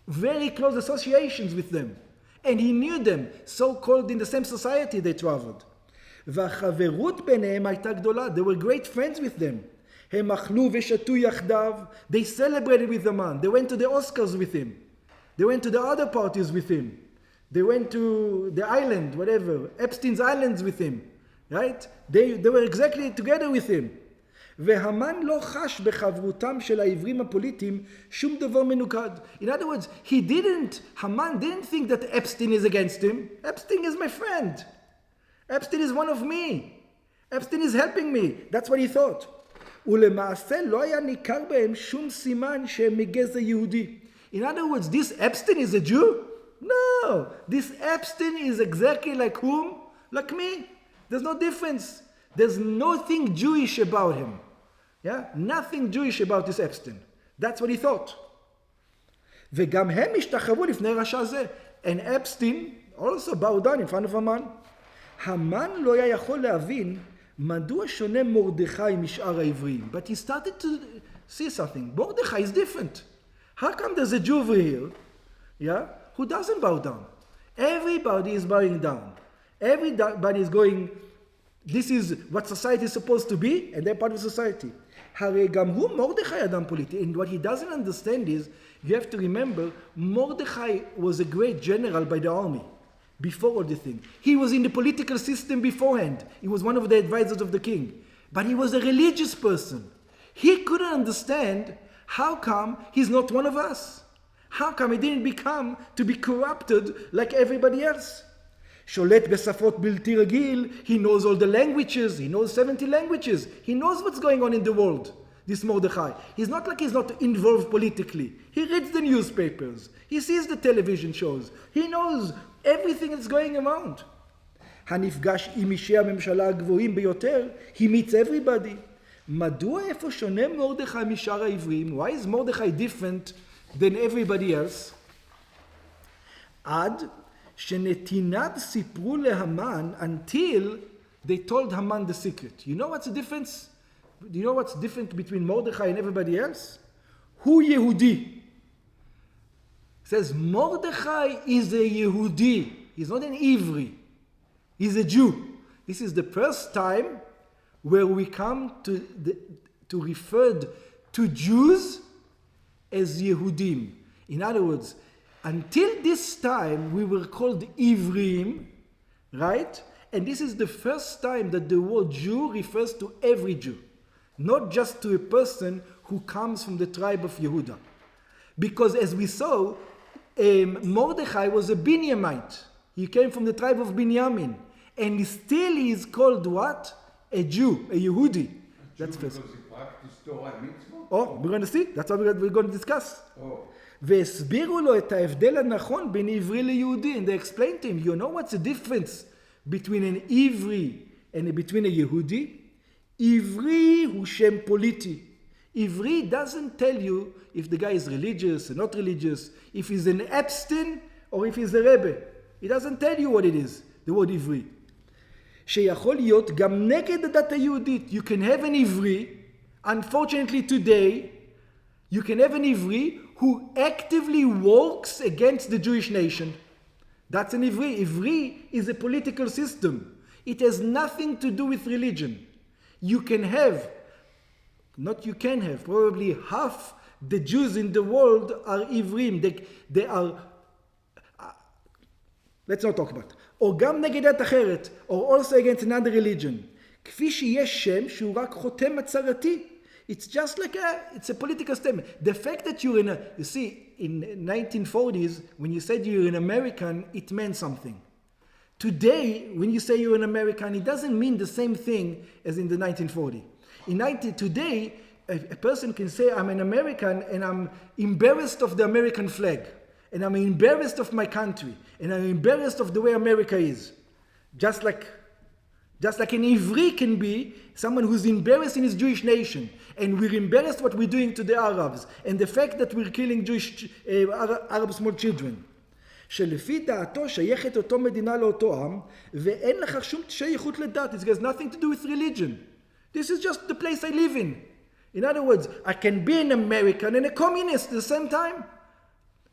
Very close associations with them. And he knew them, so-called in the same society they traveled. והחברות ביניהם הייתה גדולה. They were great friends with them. הם אכלו ושתו יחדיו. They celebrated with the man. They went to the Oscars with him. They went to the other parties with him. They went to the island, whatever, Epstein's Islands with him. Right? They were exactly together with him. והמן לא חש בחברותם של העברים הפוליטיים שום דבר מנוגד. In other words, Haman didn't think that Epstein is against him. Epstein is my friend. Epstein is one of me. Epstein is helping me. That's what he thought. ולמעשה לא היה ניכר בהם שום סימן שהם מגזע יהודי. In other words, this Epstein is a Jew? No. This Epstein is exactly like whom? Like me. There's no difference. There's nothing Jewish about him. Yeah? Nothing Jewish about this Epstein. That's what he thought. וגם הם השתחוו לפני רשע זה. And Epstein also bowed down in front of Haman. המן לא היה יכול להבין מדוע שונה מרדכי משאר העבריים. But he started to see something. Mordechai is different. How come there's a Jew over here, yeah, who doesn't bow down? Everybody is bowing down. Everybody is going, this is what society is supposed to be, and they're part of society. הרי גם הוא מרדכי אדם פוליטי. And what he doesn't understand is, you have to remember, Mordechai was a great general by the army before all the thing. He was in the political system beforehand. He was one of the advisors of the king. But he was a religious person. He couldn't understand how come he's not one of us. How come he didn't become to be corrupted like everybody else? שולט בשפות בלתי רגיל. He knows all the languages. He knows 70 languages. He knows what's going on in the world. This Mordechai. He's not like he's not involved politically. He reads the newspapers. He sees the television shows. He knows everything that's going around. הנפגש עם אישי הממשלה הגבוהים ביותר. He meets everybody. מדוע איפה שונה מרדכי משאר העברים? Why is Mordechai different than everybody else? עד שנתיניו סיפרו להמן until they told Haman the secret. You know what's the difference? Do you know what's different between Mordechai and everybody else? הוא יהודי. It says Mordechai is a Yehudi. He's not an Ivri. He's a Jew. This is the first time where we come to refer to Jews as Yehudim. In other words, until this time we were called Ivrim, right? And this is the first time that the word Jew refers to every Jew, not just to a person who comes from the tribe of Yehuda. Because as we saw, Mordechai was a Binyaminite. He came from the tribe of Binyamin. And still he is called what? A Jew, a Yehudi. That's first. Because he practiced Torah and mitzvot? Oh, we're going to see. That's what we're going to discuss. Oh. והסבירו לו את ההבדל הנכון בין עברי ליהודי. And they explained to him, you know what's the difference between an Ivri and between a Yehudi? Ivri הוא שם פוליטי. Ivri doesn't tell you if the guy is religious or not religious, if he's an Epstein or if he's a Rebbe. It doesn't tell you what it is, the word Ivri. שיכול להיות גם נגד הדת היהודית. You can have an Ivri, unfortunately today, you can have an Ivri who actively works against the Jewish nation. That's an Ivri. Ivri is a political system. It has nothing to do with religion. You can have, probably half the Jews in the world are Ivrim. They are, let's not talk about it. או גם נגד דת אחרת, or also against another religion. כפי שיש שם שהוא רק חותם הצהרתי. It's just like it's a political statement. The fact that you're you see, in 1940s, when you said you're an American, it meant something. Today, when you say you're an American, it doesn't mean the same thing as in the 1940s. Today, a person can say, I'm an American and I'm embarrassed of the American flag. And I'm embarrassed of my country. And I'm embarrassed of the way America is. Just like an Ivri can be someone who's embarrassed in his Jewish nation. And we're embarrassed what we're doing to the Arabs. And the fact that we're killing Arab small children. שלפי דעתו שייכת אותו מדינה לאותו עם, ואין לך שום שייכות לדת. It has nothing to do with religion. This is just the place I live in. In other words, I can be an American and a communist at the same time.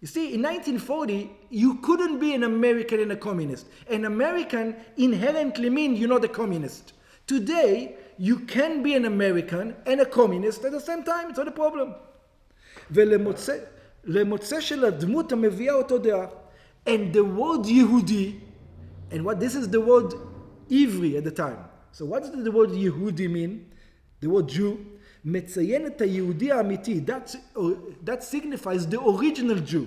You see, in 1940, you couldn't be an American and a communist. An American inherently means you're not a communist. Today, you can be an American and a communist at the same time, it's not a problem. ולמוצא של הדמות המביאה אותו דעה. And the word Yehudi, and what this is the word Ivri at the time. So what does the word Yehudi mean? The word Jew. מציין את היהודי האמיתי. That signifies the original Jew.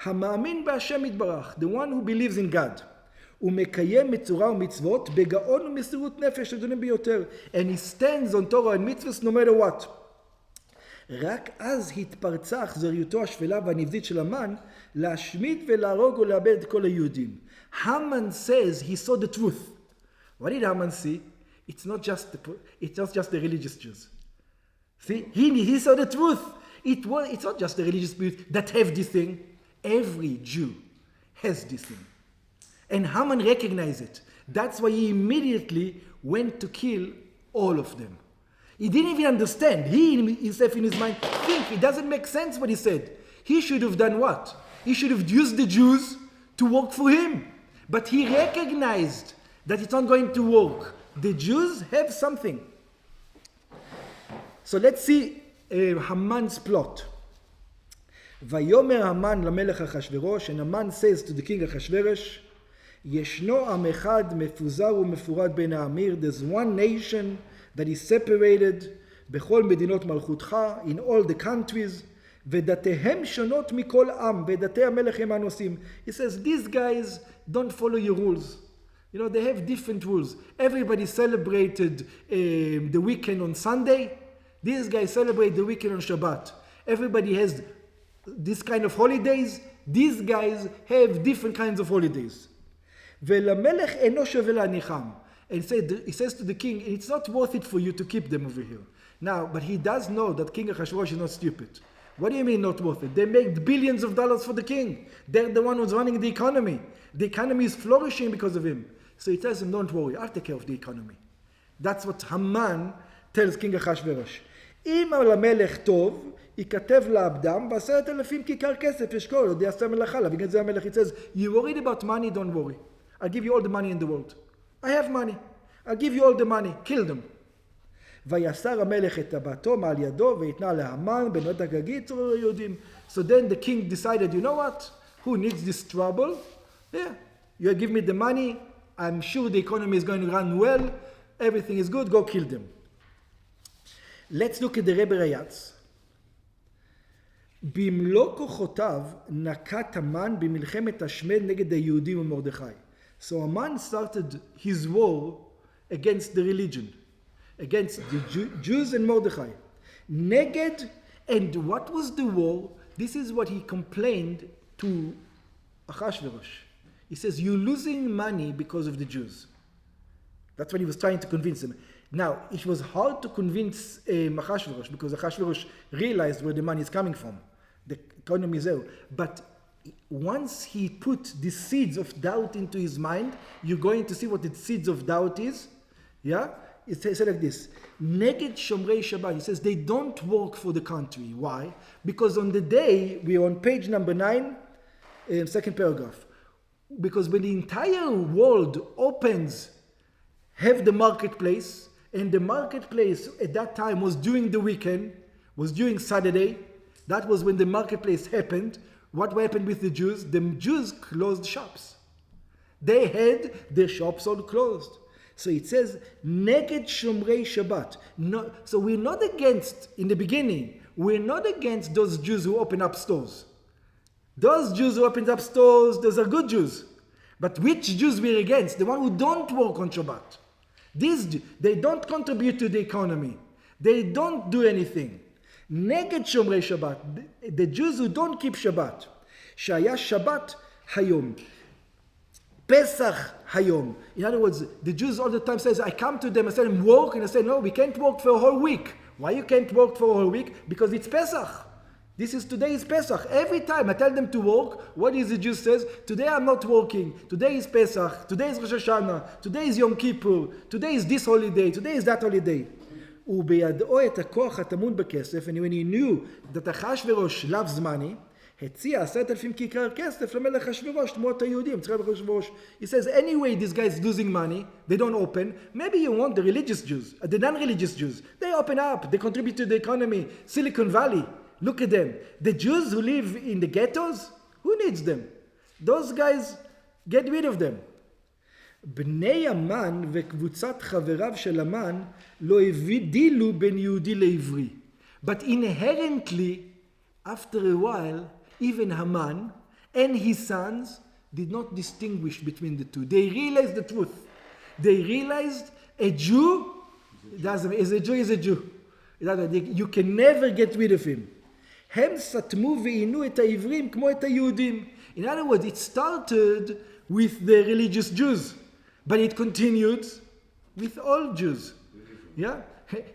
המאמין בהשם יתברך. The one who believes in God. ומקיים מצורה ומצוות בגאון ומסירות נפש הגדולים ביותר. And he stands on Torah and mitzvahs no matter what. רק אז התפרצה אכזריותו השפלה והנבזית של המן להשמיד ולהרוג ולאבד את כל היהודים. Haman says he saw the truth. What did Haman see? It's not just the religious Jews. See, he saw the truth. It's not just the religious Jews that have this thing. Every Jew has this thing. And Haman recognized it. That's why he immediately went to kill all of them. He didn't even understand. He himself in his mind think it doesn't make sense what he said. He should have done what? He should have used the Jews to work for him. But he recognized that it's not going to work. The Jews have something. So let's see Haman's plot. ויאמר המן למלך אחשוורוש, and Haman says to the king Achashverosh, ישנו עם אחד מפוזר ומפורד בין העמיר. There's one nation that is separated בכל מדינות מלכותך, in all the countries, ודתיהם שונות מכל עם, ודתי המלך הם הנושאים. He says, these guys don't follow your rules. You know, they have different rules. Everybody celebrated the weekend on Sunday. These guys celebrate the weekend on Shabbat. Everybody has this kind of holidays. These guys have different kinds of holidays. ולמלך אינו שווה להניחם. And he says to the king, it's not worth it for you to keep them over here. Now, but he does know that King Achashverosh is not stupid. What do you mean not worth it? They make billions of dollars for the king. They're the one who's running the economy. The economy is flourishing because of him. So he tells him, don't worry, I'll take care of the economy. That's what Haman tells King Achashverosh. אם למלך טוב, ייכתב לעבדם, ב10,000 כיכר כסף ישקול, עוד יעשה מלאכה. בגלל זה המלך, he says, you worried about money, don't worry. I'll give you all the money in the world. I have money. I'll give you all the money. Kill them. ויסר המלך את טבעתו מעל ידו, ויתנה להמן בנות הגגית צורר היהודים. So then the king decided, you know what? Who needs this trouble? Yeah, you give me the money. I'm sure the economy is going to run well. Everything is good. Go kill them. Let's look at the Rebbe Rayatz. במלוא כוחותיו נקט המן במלחמת השמד נגד היהודים ומרדכי. So Haman started his war against the religion, against the Jews and Mordechai. Neged, and what was the war? This is what he complained to Achashverosh. He says, you're losing money because of the Jews. That's what he was trying to convince him. Now, it was hard to convince Achashverosh because Achashverosh realized where the money is coming from. The economy is there. But once he put the seeds of doubt into his mind, you're going to see what the seeds of doubt is. Yeah? It says like this. Neged Shomrei Shabbat. He says they don't work for the country. Why? Because on the day, we are on page number 9, second paragraph. Because when the entire world opens, have the marketplace, and the marketplace at that time was during the weekend, was during Saturday. That was when the marketplace happened. What happened with the Jews? The Jews closed shops. They had their shops all closed. So it says, Neged Shomrei Shabbat. No, so we're not against, in the beginning, we're not against those Jews who open up stores. Those Jews who open up stores, those are good Jews. But which Jews we're against? The one who don't work on Shabbat. These, they don't contribute to the economy. They don't do anything. Neged Shomrei Shabbat, the Jews who don't keep Shabbat. Shaya Shabbat Hayom. Pesach Hayom. In other words, the Jews all the time says, I come to them and say, work, and I say, no, we can't work for a whole week. Why you can't work for a whole week? Because it's Pesach. Today is Pesach. Every time I tell them to work, what is the Jew says? Today I'm not working. Today is Pesach. Today is Rosh Hashanah. Today is Yom Kippur. Today is this holiday. Today is that holiday. ובידעו את הכוח הטמון בכסף, and when he knew that Achashverosh loves money, הציע 10,000 כיכר כסף למלך אחשוורוש תמורת היהודים. He says, anyway, these guys losing money, they don't open. Maybe you want the religious Jews, the non-religious Jews. They open up, they contribute to the economy. Silicon Valley, look at them. The Jews who live in the ghettos, who needs them? Those guys, get rid of them. בני המן וקבוצת חבריו של המן לא הבדילו בין יהודי לעברי. But inherently, after a while, even Haman and his sons did not distinguish between the two. They realized the truth. They realized a Jew is a Jew. You can never get rid of him. הם סתמו ועינו את העברים כמו את היהודים. In other words, it started with the religious Jews, but it continued with all Jews. Yeah?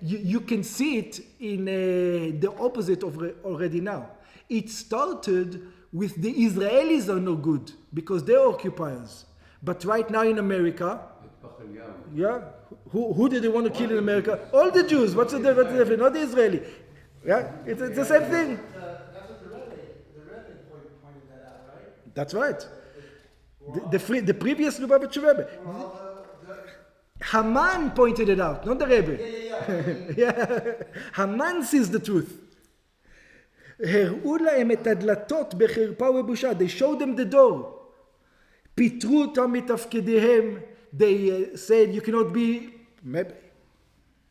You can see it in the opposite of already now. It started with the Israelis are no good because they're occupiers. But right now in America, yeah, who did they want to kill in America? All the Jews. What's the difference? Not the Israeli. Yeah, it's the same thing. That's what the Rebbe pointed that out, right? That's right. The previous Lubavitcher Rebbe. Haman pointed it out, not the Rebbe. Yeah. Haman sees the truth. הראו להם את הדלתות בחרפה ובושה. They showed them the door. פיטרו אותם מתפקידיהם. They said you cannot be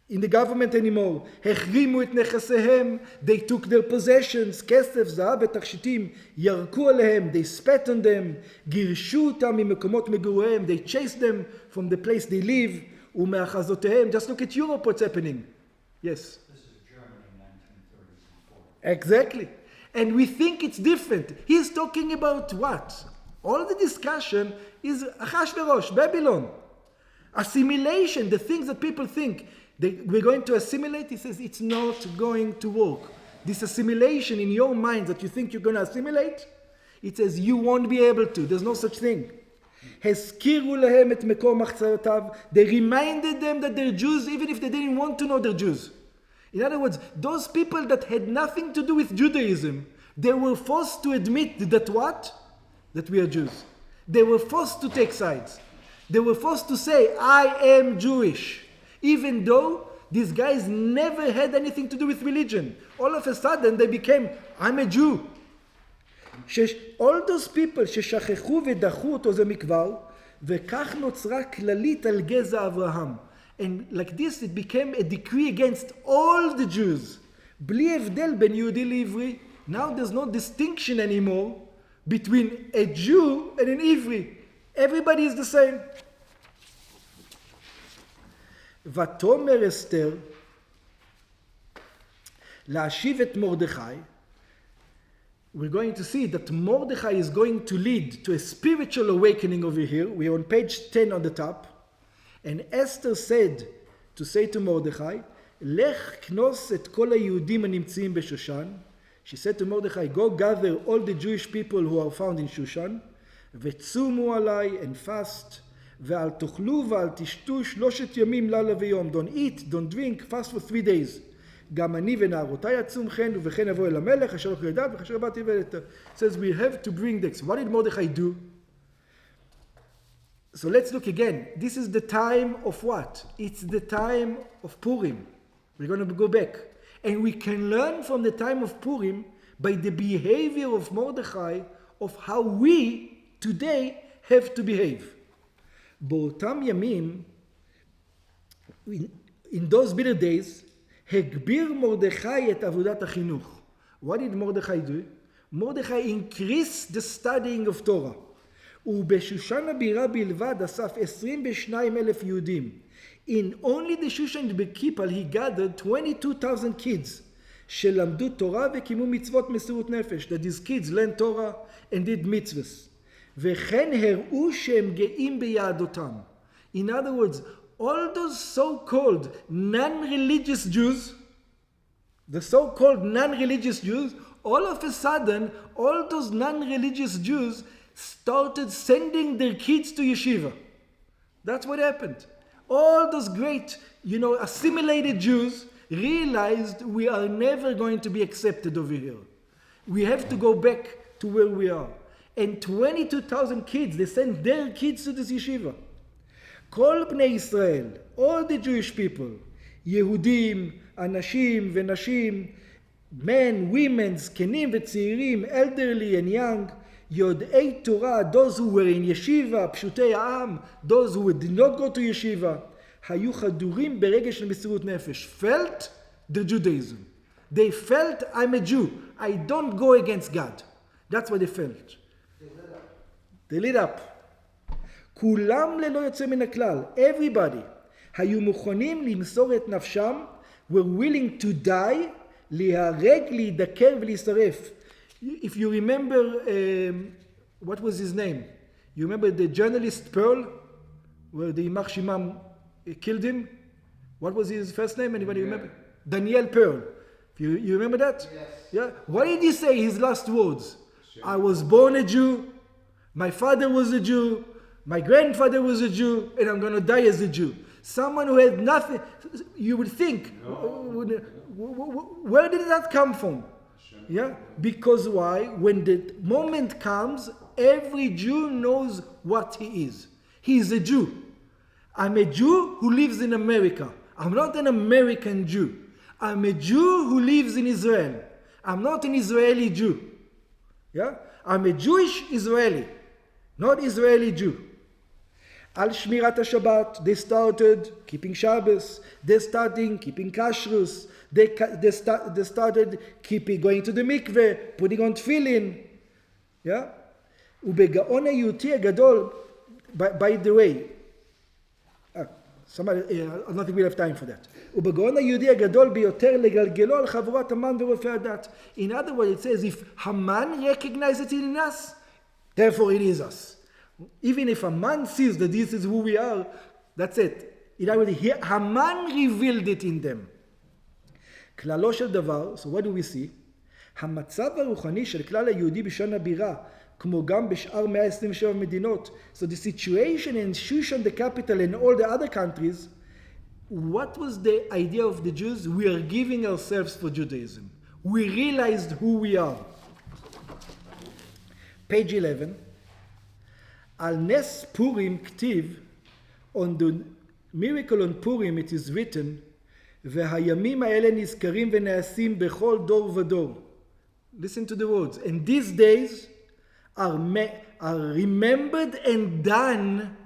in the government anymore. החרימו את נכסיהם. They took their possessions. כסף, זהב ותכשיטים. ירקו עליהם. They spat on them. גירשו אותם ממקומות מגוריהם. They chased them from the place they live. ומאחזותיהם. Just look at Europe what's happening. Yes. Exactly. And we think it's different. He's talking about what? All the discussion is Achashverosh, Babylon. Assimilation, the things that people think we're going to assimilate. He says it's not going to work. This assimilation in your mind that you think you're going to assimilate, it says you won't be able to. There's no such thing. הזכירו להם את מקור מחצרותיו. They reminded them that they're Jews even if they didn't want to know they're Jews. In other words, those people that had nothing to do with Judaism, they were forced to admit that what? That we are Jews. They were forced to take sides. They were forced to say, I am Jewish. Even though these guys never had anything to do with religion. All of a sudden they became, I'm a Jew. All those people ששכחו ודחו אותו זה מכבר, וכך נוצרה כללית על גזע אברהם. And like this, it became a decree against all the Jews. בלי הבדל בין יהודי לעברי. Now there's no distinction anymore between a Jew and an Ivri. Everybody is the same. ותאמר אסתר להשיב את מרדכי. We're going to see that Mordechai is going to lead to a spiritual awakening over here. We're on page 10 on the top. And Esther said to say to Mordechai, לך כנוס את כל היהודים הנמצאים בשושן. She said to Mordechai, go gather all the Jewish people who are found in Shushan, וצומו עליי and fast, ואל תאכלו ואל תשתו 3 ימים לילה ויום. Don't eat, don't drink, fast for 3 days. גם אני ונערותי אצום כן, ובכן אבוא אל המלך, אשר לא ידעת, וכאשר באתי ואתה. Says we have to bring this. What did Mordechai do? So let's look again. This is the time of what? It's the time of Purim. We're going to go back. And we can learn from the time of Purim by the behavior of Mordechai of how we today have to behave. באותם ימים, in those bitter days, הגביר מרדכי את עבודת החינוך. What did Mordechai do? Mordechai increased the studying of Torah. ובשושן הבירה בלבד אסף 22,000 יהודים. In only the Shushan Bekipal he gathered 22,000 kids שלמדו תורה וקיימו מצוות מסירות נפש. That these kids learned Torah and did mitzvahs. וכן הראו שהם גאים ביהדותם. In other words, all those so-called non-religious Jews, the so-called non-religious Jews, all of a sudden, all those non-religious Jews started sending their kids to yeshiva. That's what happened. All those great, assimilated Jews realized we are never going to be accepted over here. We have to go back to where we are. And 22,000 kids, they send their kids to this yeshiva. כל בני ישראל, all the Jewish people, יהודים, אנשים ונשים, men, women, זקנים וצעירים, elderly and young, יודעי תורה, those who were in yeshiva, פשוטי העם, those who did not go to yeshiva, היו חדורים ברגש של מסירות נפש. Felt the Judaism. They felt, I'm a Jew. I don't go against God. That's what they felt. They lit up. כולם ללא יוצא מן הכלל. Everybody. היו מוכנים למסור את נפשם, were willing to die, להיהרג, להידקר ולהישרף. If you remember, what was his name? You remember the journalist Pearl, where the Imach Shimam killed him? What was his first name? Anybody remember? Daniel Pearl. You remember that? Yes. Yeah. What did he say? His last words. Sure. I was born a Jew. My father was a Jew. My grandfather was a Jew, and I'm going to die as a Jew. Someone who had nothing. You would think, where did that come from? Sure. Yeah. Because why? When the moment comes, every Jew knows what he is. He is a Jew. I'm a Jew who lives in America. I'm not an American Jew. I'm a Jew who lives in Israel. I'm not an Israeli Jew. Yeah? I'm a Jewish Israeli, not Israeli Jew. Al Shmirat HaShabbat, they started keeping Shabbos. They started keeping Kashrus. They started going to the mikveh, putting on tefillin. Yeah? ובגאון היהודי הגדול, by the way, somebody, I don't think we have time for that. ובגאון היהודי הגדול ביותר לגלגלו על חבורת המן ורופאי הדת. In other words, it says, if Haman recognizes it in us, therefore it is us. Even if Haman sees that this is who we are, that's it. In other words, Haman revealed it in them. כללו של דבר, so what do we see? המצב הרוחני של כלל היהודי בשעון הבירה, כמו גם בשאר 127 מדינות. So the situation in Shushan, the capital, and all the other countries, what was the idea of the Jews? We are giving ourselves for Judaism. We realized who we are. Page 11. על נס פורים כתיב, on the miracle on Purim it is written, והימים האלה נזכרים ונעשים בכל דור ודור. Listen to the words. And these days are remembered and done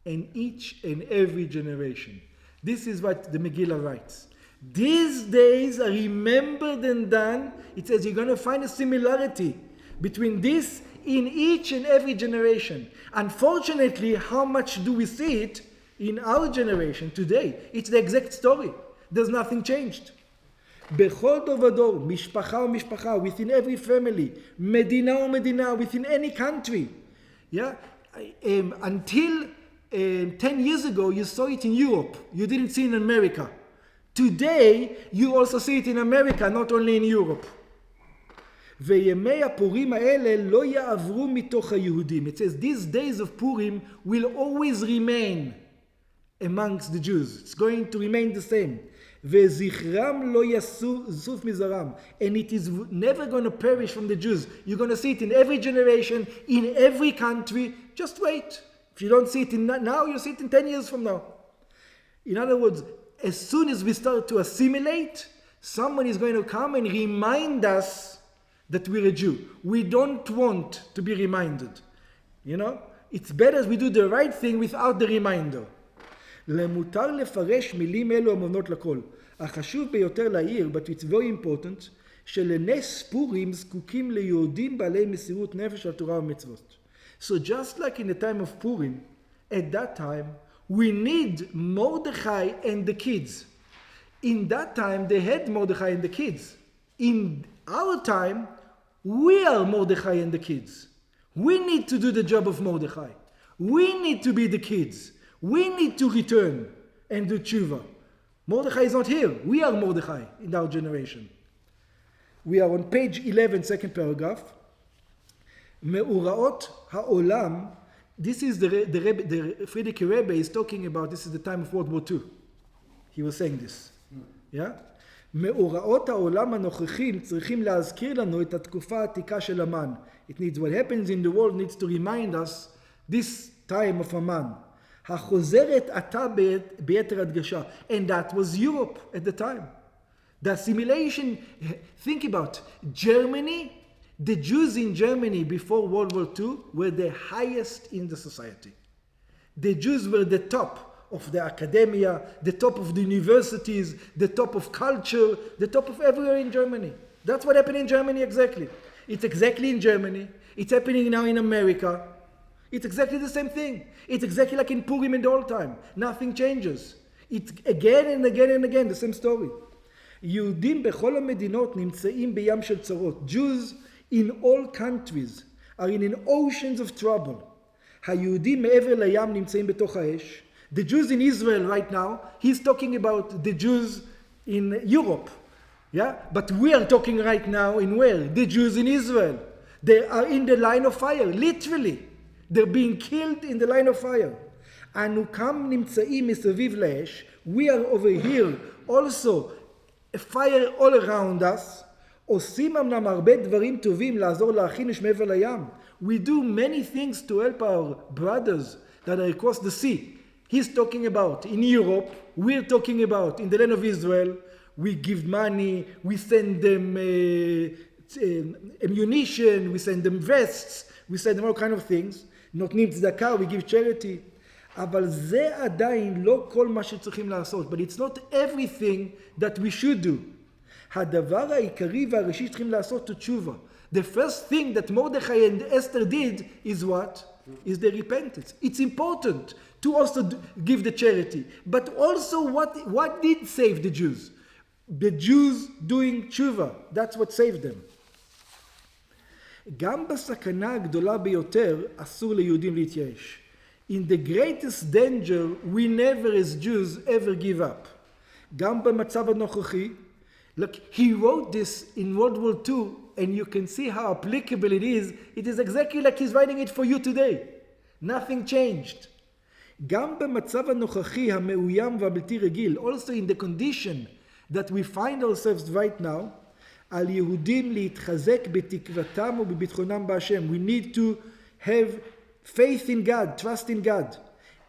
in each and every generation. This is what the Megillah writes. These days are remembered and done. It says you're going to find a similarity between this in each and every generation. Unfortunately, how much do we see it in our generation today? It's the exact story. There's nothing changed. בכל דור ודור, משפחה ומשפחה, within every family, מדינה ומדינה, within any country. Yeah? Until 10 years ago, you saw it in Europe. You didn't see it in America. Today, you also see it in America, not only in Europe. וימי הפורים האלה לא יעברו מתוך היהודים. It says, these days of Purim will always remain amongst the Jews. It's going to remain the same. וזכרם לא יסוף מזרם. And it is never going to perish from the Jews. You're going to see it in every generation, in every country. Just wait. If you don't see it now, you'll see it in 10 years from now. In other words, as soon as we start to assimilate, someone is going to come and remind us that we're a Jew. We don't want to be reminded. You know? It's better we do the right thing without the reminder. למותר לפרש מילים אלו המובנות לכל. החשוב ביותר להעיר, but it's very important, שלנס פורים זקוקים ליהודים בעלי מסירות נפש על תורה ומצוות. So just like in the time of Purim, at that time, we need Mordechai and the kids. In that time, they had Mordechai and the kids. In our time, we are Mordechai and the kids. We need to do the job of Mordechai. We need to be the kids. We need to return and do tshuva. Mordechai is not here. We are Mordechai in our generation. We are on page 11, second paragraph. מאורעות העולם, this is the Friedrich Rebbe is talking about, this is the time of World War II. He was saying this. Yeah? מאורעות העולם הנוכחים צריכים להזכיר לנו את התקופה העתיקה של המן. It needs, what happens in the world needs to remind us this time of המן. החוזרת עתה ביתר הדגשה. And that was Europe at the time. The assimilation, think about Germany, the Jews in Germany before World War II were the highest in the society. The Jews were the top of the academia, the top of the universities, the top of culture, the top of everywhere in Germany. That's what happened in Germany exactly. It's exactly in Germany. It's happening now in America. It's exactly the same thing. It's exactly like in Purim in the old time. Nothing changes. It's again and again and again, the same story. יהודים בכל המדינות נמצאים בים של צרות. Jews in all countries are in an oceans of trouble. היהודים מעבר לים נמצאים בתוך האש. The Jews in Israel right now, he's talking about the Jews in Europe. Yeah? But we are talking right now in where? The Jews in Israel. They are in the line of fire, literally. They're being killed in the line of fire. אנו כאן נמצאים מסביב לאש. We are over here also. A fire all around us. עושים אמנם הרבה דברים טובים לעזור לאחינו שמעבר לים. We do many things to help our brothers that are across the sea. He's talking about in Europe, we're talking about in the land of Israel. We give money, we send them ammunition, we send them vests, we send them all kind of things. נותנים צדקה, we give charity. אבל זה עדיין לא כל מה שצריכים לעשות. But it's not everything that we should do. הדבר העיקרי והראשי שצריכים לעשות הוא תשובה. The first thing that Mordechai and Esther did is what? Is the repentance. It's important to also give the charity. But also what did save the Jews? The Jews doing tshuva. That's what saved them. גם בסכנה הגדולה ביותר אסור ליהודים להתייאש. In the greatest danger, we never as Jews ever give up. גם במצב הנוכחי, look, he wrote this in World War II, and you can see how applicable it is. It is exactly like he's writing it for you today. Nothing changed. גם במצב הנוכחי המאוים והבלתי רגיל, also in the condition that we find ourselves right now, על יהודים להתחזק בתקוותם ובביטחונם בהשם. We need to have faith in God, trust in God.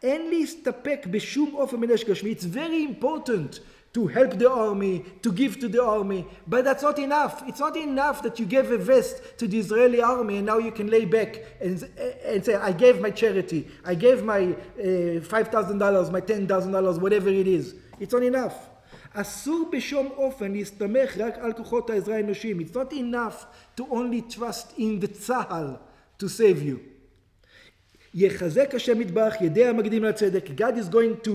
אין להסתפק בשום אופן מנשק גשמי. It's very important to help the army, to give to the army, but that's not enough. It's not enough that you gave a vest to the Israeli army and now you can lay back and say, I gave my charity, I gave my $5,000, my $10,000, whatever it is. It's not enough. אסור בשום אופן להסתמך רק על כוחות העזרה האנושיים. It's not enough to only trust in the צהל to save you. יחזק השם יתברך ידי המקדימים לצדק. God is going to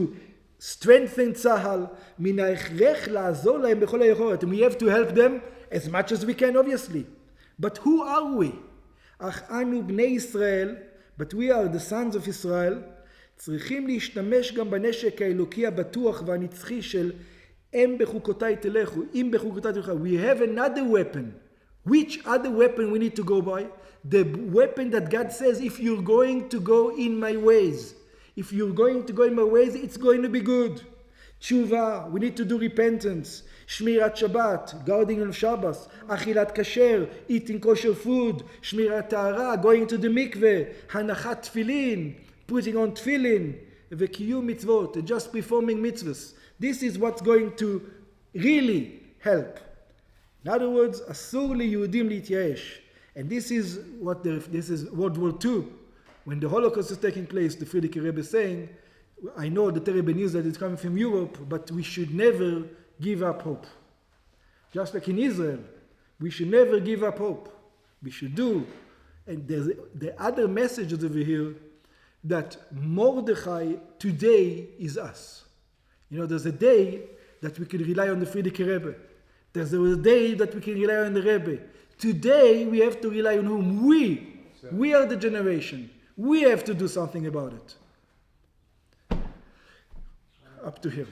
strengthen צהל. מן ההכרח לעזור להם בכל היכולת. We have to help them as much as we can, obviously. But who are we? אך אנו בני ישראל, but we are the sons of Israel, צריכים להשתמש גם בנשק האלוקי הבטוח והנצחי של אם בחוקותיי תלכו, אם בחוקותיי תלכו. We have another weapon. Which other weapon we need to go by? The weapon that God says, if you're going to go in my ways, if you're going to go in my ways, it's going to be good. Tshuva, we need to do repentance. Shmirat Shabbat, guarding of Shabbos. Achilat kasher, eating kosher food. Shmirat tahara, going to the mikveh. Hanachat tefillin, putting on tefillin. V'kiyum mitzvot, just performing mitzvahs. This is what's going to really help. In other words, asur liYehudim להתייאש. And this is World War II. When the Holocaust is taking place, the Friedrich Rebbe is saying, I know the terrible news that is coming from Europe, but we should never give up hope. Just like in Israel, we should never give up hope. We should do. And there's the other message over here, that Mordechai today is us. You know, there's a day that we can rely on the Friedrich Rebbe. There's a day that we can rely on the Rebbe. Today we have to rely on whom? We are the generation. We have to do something about it. Up to here.